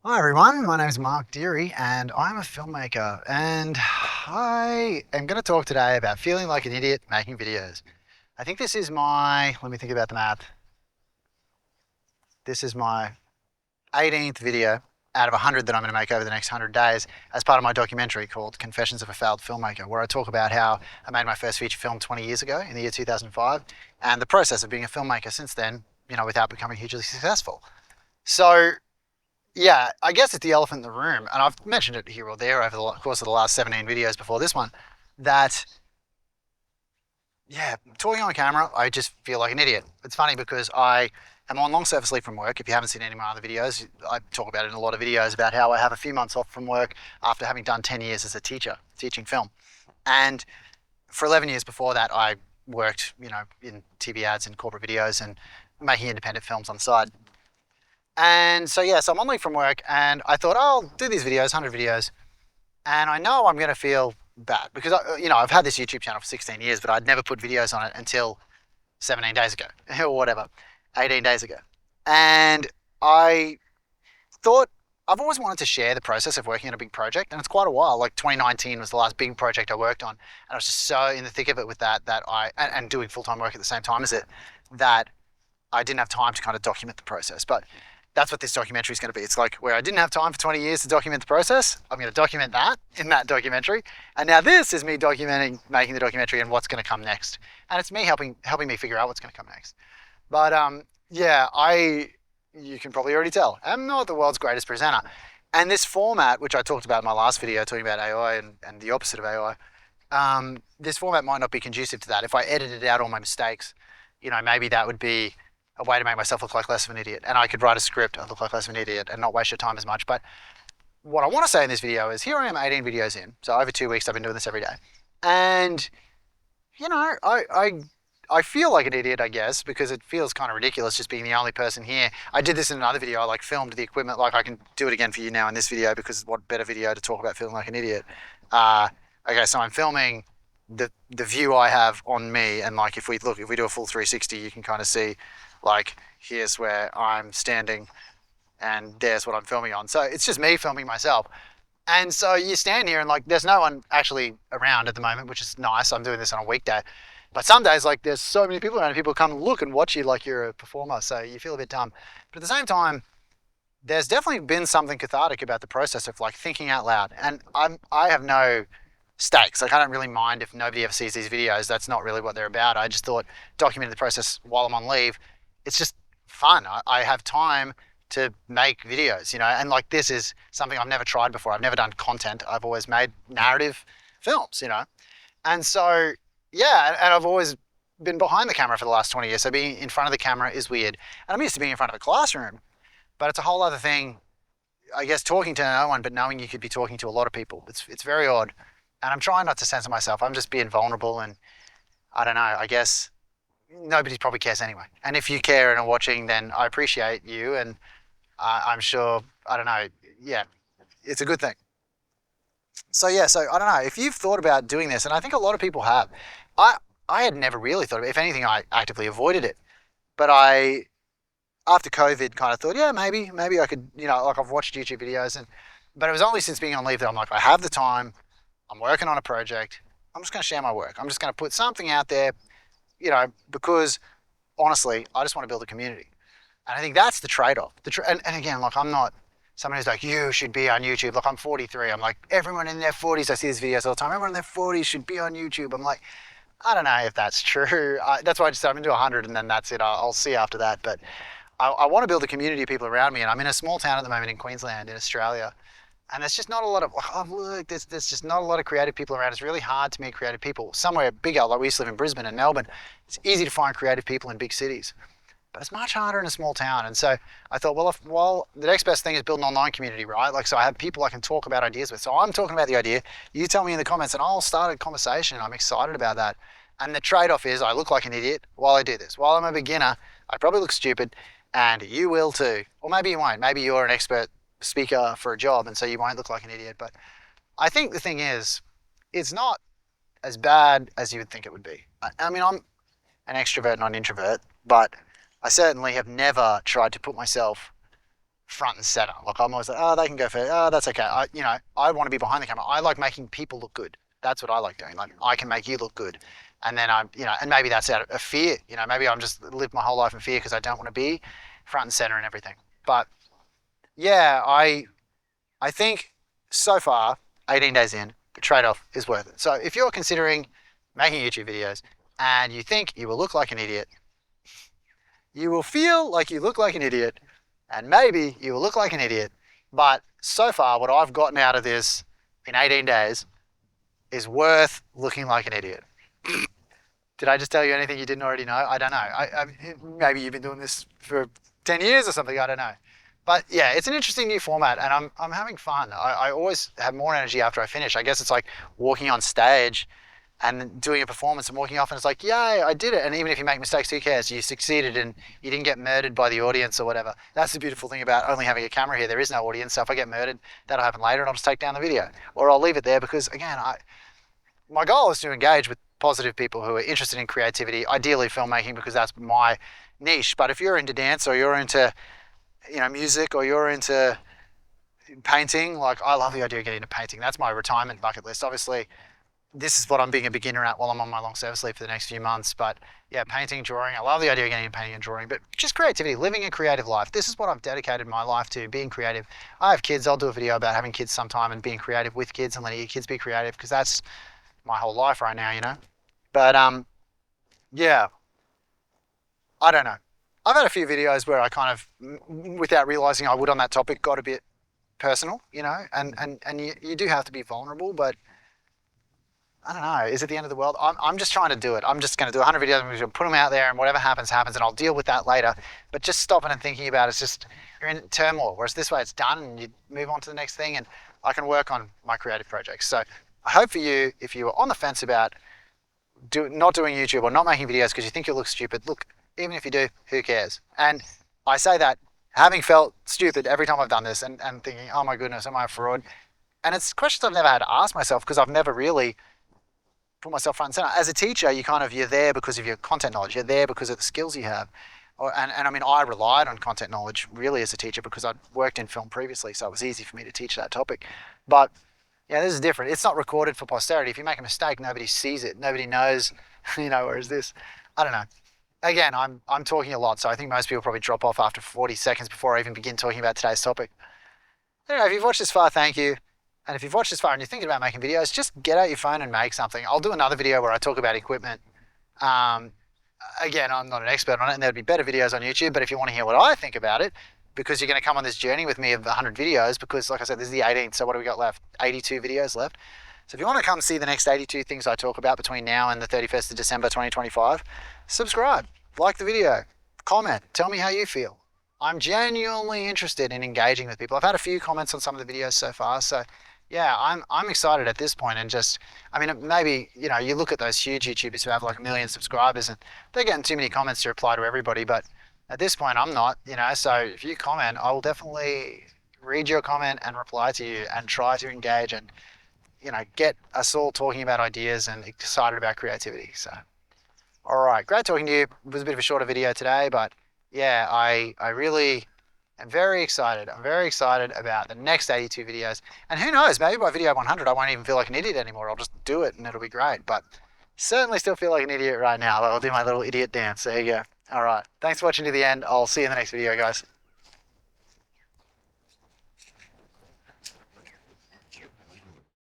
Hi everyone, my name is Mark Deary and I'm a filmmaker and I am going to talk today about feeling like an idiot making videos. I think this is let me think about the math. This is my 18th video out of 100 that I'm going to make over the next 100 days as part of my documentary called Confessions of a Failed Filmmaker, where I talk about how I made my first feature film 20 years ago in the year 2005 and the process of being a filmmaker since then, without becoming hugely successful. So yeah, I guess it's the elephant in the room, and I've mentioned it here or there over the course of the last 17 videos before this one, that, yeah, talking on camera, I just feel like an idiot. It's funny because I am on long service leave from work. If you haven't seen any of my other videos, I talk about it in a lot of videos about how I have a few months off from work after having done 10 years as a teacher, teaching film. And for 11 years before that, I worked, in TV ads and corporate videos and making independent films on the side. And so, yeah, so I'm on leave from work and I thought, oh, I'll do these videos, 100 videos. And I know I'm going to feel bad because, I've had this YouTube channel for 16 years, but I'd never put videos on it until 17 days ago or whatever, 18 days ago. And I thought I've always wanted to share the process of working on a big project. And it's quite a while. Like 2019 was the last big project I worked on. And I was just so in the thick of it with and doing full-time work at the same time as it, that I didn't have time to kind of document the process. But that's what this documentary is going to be. It's like where I didn't have time for 20 years to document the process. I'm going to document that in that documentary. And now this is me documenting, making the documentary and what's going to come next. And it's me helping me figure out what's going to come next. But yeah, you can probably already tell, I'm not the world's greatest presenter. And this format, which I talked about in my last video, talking about AI and the opposite of AI, this format might not be conducive to that. If I edited out all my mistakes, maybe that would be a way to make myself look like less of an idiot. And I could write a script and look like less of an idiot and not waste your time as much. But what I want to say in this video is here I am 18 videos in. So over 2 weeks, I've been doing this every day. And, I feel like an idiot, I guess, because it feels kind of ridiculous just being the only person here. I did this in another video. I filmed the equipment. I can do it again for you now in this video because what better video to talk about feeling like an idiot. Okay, so I'm filming the view I have on me, and if we do a full 360, you can kind of see here's where I'm standing and there's what I'm filming on. So it's just me filming myself. And so you stand here and there's no one actually around at the moment, which is nice. I'm doing this on a weekday. But some days there's so many people around and people come and look and watch you like you're a performer. So you feel a bit dumb. But at the same time, there's definitely been something cathartic about the process of thinking out loud. And I have no stakes. I don't really mind if nobody ever sees these videos. That's not really what they're about. I just thought documenting the process while I'm on leave, it's just fun. I have time to make videos, and this is something I've never tried before. I've never done content. I've always made narrative films, and so, yeah, and I've always been behind the camera for the last 20 years. So being in front of the camera is weird. And I'm used to being in front of a classroom, but it's a whole other thing, I guess, talking to no one, but knowing you could be talking to a lot of people. It's very odd. And I'm trying not to censor myself. I'm just being vulnerable and I don't know, I guess nobody probably cares anyway. And if you care and are watching, then I appreciate you. And I'm sure, I don't know, yeah, it's a good thing. So yeah, so I don't know, if you've thought about doing this, and I think a lot of people have, I had never really thought of it. If anything, I actively avoided it. But after COVID, kind of thought, yeah, maybe I could, I've watched YouTube videos, but it was only since being on leave that I'm like, I have the time, I'm working on a project, I'm just going to share my work. I'm just going to put something out there, because honestly, I just want to build a community. And I think that's the trade-off. And again, I'm not someone who's like, you should be on YouTube. I'm 43. I'm like, everyone in their 40s, I see these videos all the time. Everyone in their 40s should be on YouTube. I'm like, I don't know if that's true. That's why I just said I'm going to do 100 and then that's it. I'll see after that. But I want to build a community of people around me. And I'm in a small town at the moment in Queensland, in Australia. And there's just not a lot of, there's just not a lot of creative people around. It's really hard to meet creative people. Somewhere bigger, like we used to live in Brisbane and Melbourne, it's easy to find creative people in big cities. But it's much harder in a small town. And so I thought, well, the next best thing is build an online community, right? So I have people I can talk about ideas with. So I'm talking about the idea. You tell me in the comments and I'll start a conversation. I'm excited about that. And the trade-off is I look like an idiot while I do this. While I'm a beginner, I probably look stupid and you will too. Or maybe you won't. Maybe you're an expert speaker for a job and so you won't look like an idiot. But I think the thing is, it's not as bad as you would think it would be. I mean, I'm an extrovert, not an introvert, but I certainly have never tried to put myself front and center. Like I'm always like, oh, they can go first. Oh, that's okay. I want to be behind the camera. I like making people look good. That's what I like doing. Like I can make you look good. And then and maybe that's out of fear. Maybe I'm just lived my whole life in fear because I don't want to be front and center and everything. But yeah, I think so far, 18 days in, the trade-off is worth it. So if you're considering making YouTube videos and you think you will look like an idiot, you will feel like you look like an idiot, and maybe you will look like an idiot, but so far what I've gotten out of this in 18 days is worth looking like an idiot. Did I just tell you anything you didn't already know? I don't know. Maybe you've been doing this for 10 years or something. I don't know. But yeah, it's an interesting new format, and I'm having fun. I always have more energy after I finish. I guess it's like walking on stage and doing a performance and walking off, and it's like, yay, I did it. And even if you make mistakes, who cares? You succeeded and you didn't get murdered by the audience or whatever. That's the beautiful thing about only having a camera here. There is no audience, so if I get murdered, that'll happen later, and I'll just take down the video, or I'll leave it there because, again, my goal is to engage with positive people who are interested in creativity, ideally filmmaking, because that's my niche. But if you're into dance or you're into music or you're into painting, like I love the idea of getting into painting. That's my retirement bucket list. Obviously, this is what I'm being a beginner at while I'm on my long service leave for the next few months. But yeah, painting, drawing. I love the idea of getting into painting and drawing, but just creativity, living a creative life. This is what I've dedicated my life to, being creative. I have kids. I'll do a video about having kids sometime and being creative with kids and letting your kids be creative, because that's my whole life right now. But yeah, I don't know. I've had a few videos where I kind of, without realizing I would on that topic, got a bit personal, and you do have to be vulnerable, but I don't know. Is it the end of the world? I'm just trying to do it. I'm just going to do 100 videos. I'm going to put them out there, and whatever happens, happens, and I'll deal with that later. But just stopping and thinking about it's just, you're in turmoil. Whereas this way, it's done, and you move on to the next thing, and I can work on my creative projects. So I hope for you, if you were on the fence about not doing YouTube or not making videos because you think you'll look stupid, look, even if you do, who cares? And I say that having felt stupid every time I've done this and thinking, oh my goodness, am I a fraud? And it's questions I've never had to ask myself because I've never really put myself front and center. As a teacher, you're there because of your content knowledge. You're there because of the skills you have. And I mean, I relied on content knowledge really as a teacher because I'd worked in film previously, so it was easy for me to teach that topic. But yeah, this is different. It's not recorded for posterity. If you make a mistake, nobody sees it. Nobody knows, whereas this, I don't know. Again, I'm talking a lot, so I think most people probably drop off after 40 seconds before I even begin talking about today's topic. Anyway, if you've watched this far, thank you. And if you've watched this far and you're thinking about making videos, just get out your phone and make something. I'll do another video where I talk about equipment. Again, I'm not an expert on it, and there'd be better videos on YouTube, but if you want to hear what I think about it, because you're going to come on this journey with me of 100 videos, because like I said, this is the 18th, so what do we got left? 82 videos left. So if you want to come see the next 82 things I talk about between now and the 31st of December 2025, subscribe, like the video, comment, tell me how you feel. I'm genuinely interested in engaging with people. I've had a few comments on some of the videos so far, so yeah, I'm excited at this point. And just, I mean, maybe, you look at those huge YouTubers who have like 1 million subscribers and they're getting too many comments to reply to everybody, but at this point I'm not, so if you comment, I will definitely read your comment and reply to you and try to engage and, get us all talking about ideas and excited about creativity. So, all right, great talking to you. It was a bit of a shorter video today, but yeah, I really am very excited. I'm very excited about the next 82 videos. And who knows, maybe by video 100, I won't even feel like an idiot anymore. I'll just do it and it'll be great. But certainly still feel like an idiot right now. I'll do my little idiot dance. There you go. All right. Thanks for watching to the end. I'll see you in the next video, guys.